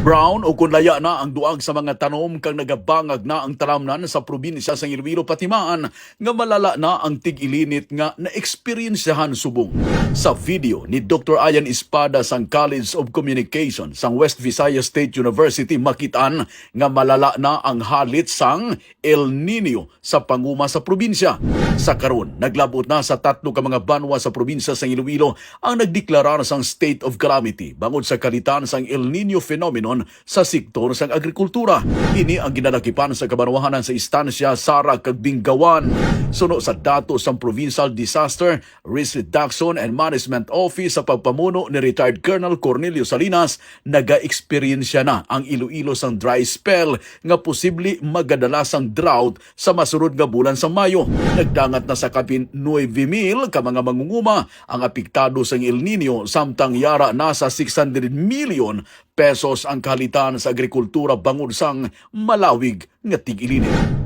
Brown o kunlaya na ang duag sa mga tanom kang nagabangag na ang talamnan sa probinsya sa Iloilo Patimaan nga malala na ang tig-ilinit nga na-eksperyensyahan subong. Sa video ni Dr. Ayan Espada sang College of Communication sang West Visayas State University makitaan nga malala na ang halit sang El Nino sa panguma sa probinsya. Sa karon, naglabot na sa 3 ka mga banwa sa probinsya sa Iloilo ang nagdeklarar sang state of calamity bangod sa kalitan sang El Nino phenomenon sa sektor sang agrikultura. Ini ang ginalakipan sa kabanwahanan sa istansya Sara kag Bingawan. Suno sa datos sang Provincial Disaster Risk Reduction and Management Office sa pagpamuno ni retired Colonel Cornelio Salinas, naga-eksperyensya na ang Iloilo sang dry spell nga posible magadala sang drought sa masunod nga bulan sa Mayo. Nagdangat na sa kapin 9,000 ka mga mangunguma ang apektado sang El Nino, samtang yara na sa 600 million pesos ang kalitan sa agrikultura bangod sang malawig nga tig-ilinit.